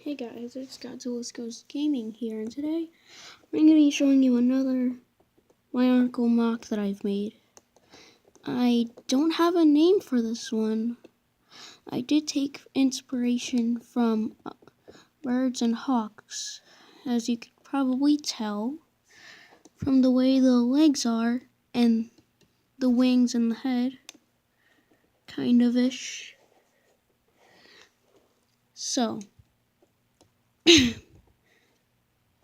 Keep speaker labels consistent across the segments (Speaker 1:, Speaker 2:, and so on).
Speaker 1: Hey guys, it's Godzilla's Ghost Gaming here, and today I'm going to be showing you another Bionicle mock that I've made. I don't have a name for this one. I did take inspiration from birds and hawks, as you could probably tell from the way the legs are and the wings and the head, kind of-ish. So,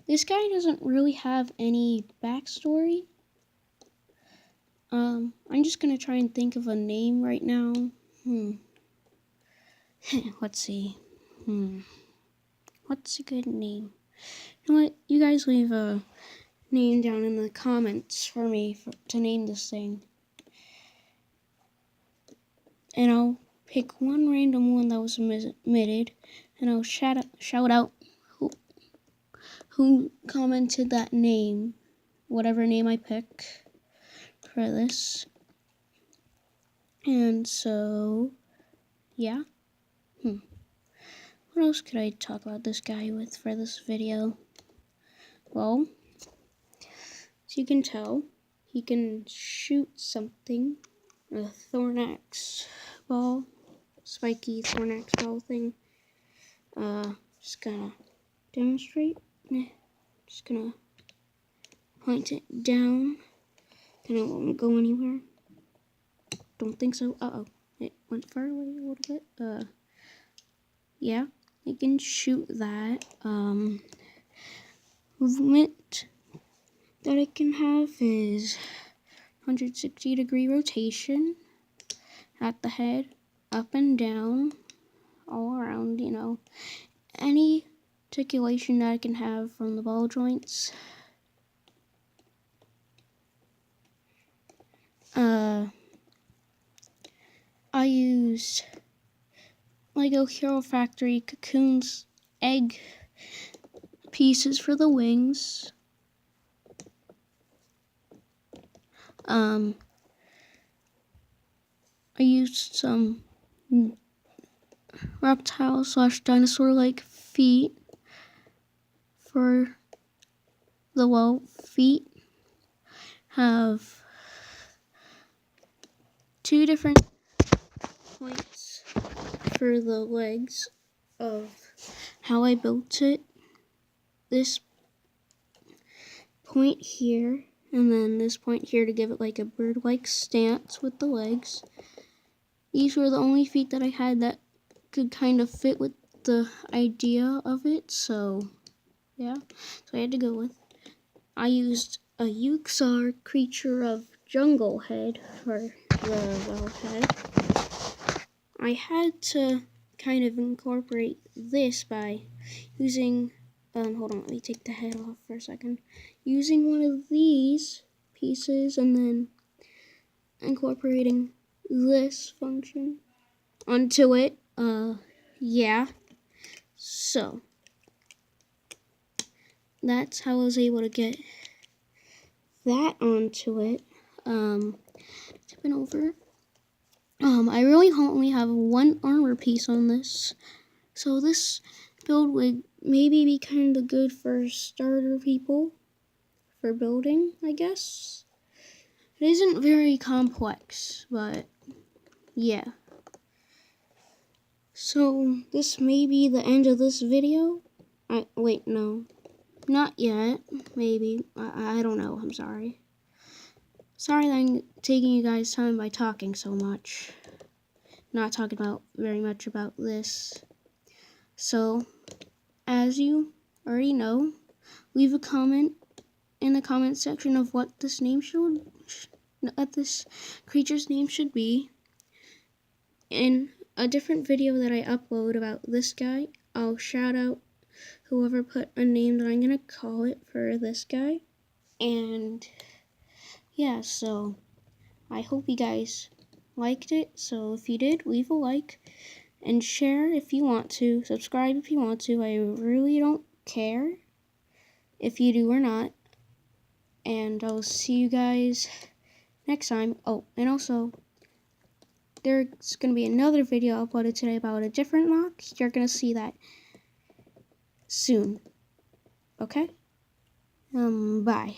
Speaker 1: this guy doesn't really have any backstory. I'm just gonna try and think of a name right now. Let's see. What's a good name? You know what? You guys leave a name down in the comments for me to name this thing. And I'll pick one random one that was submitted, and I'll shout out who commented that name, whatever name I pick for this. And so, yeah. What else could I talk about this guy with for this video? Well, as you can tell, he can shoot something. A Thornax ball. Spiky Thornax ball thing. Just gonna demonstrate. Just gonna point it down. And it won't go anywhere. Don't think so. Uh-oh. It went far away a little bit. Yeah. You can shoot that. Movement that it can have is 160-degree rotation at the head, up and down, all around, any articulation that it can have from the ball joints. I used Lego Hero Factory Cocoon's egg pieces for the wings. I used some reptile / dinosaur-like feet for the feet. Have two different points for the legs of how I built it. This point here, and then this point here to give it like a bird-like stance with the legs. These were the only feet that I had that could kind of fit with the idea of it, so yeah. So I had to go with. I used a Yuxar creature of jungle head for the head. I had to kind of incorporate this by using, hold on, let me take the head off for a second. Using one of these pieces and then incorporating this function onto it. Yeah. So, that's how I was able to get that onto it. Tipping over. I really only have one armor piece on this, so this build would maybe be kind of good for starter people for building, I guess. It isn't very complex, but yeah. So this may be the end of this video. Wait, no, not yet. Maybe. I don't know. I'm sorry. Sorry that I'm taking you guys' time by talking so much. Not talking about very much about this. So, as you already know, leave a comment in the comment section of what this creature's name should be. In a different video that I upload about this guy, I'll shout out whoever put a name that I'm gonna call it for this guy. And yeah, so I hope you guys liked it. So if you did, leave a like and share if you want to. Subscribe if you want to. I really don't care if you do or not. And I'll see you guys next time. Oh, and also, there's going to be another video uploaded today about a different mock. You're going to see that soon. Okay? Bye.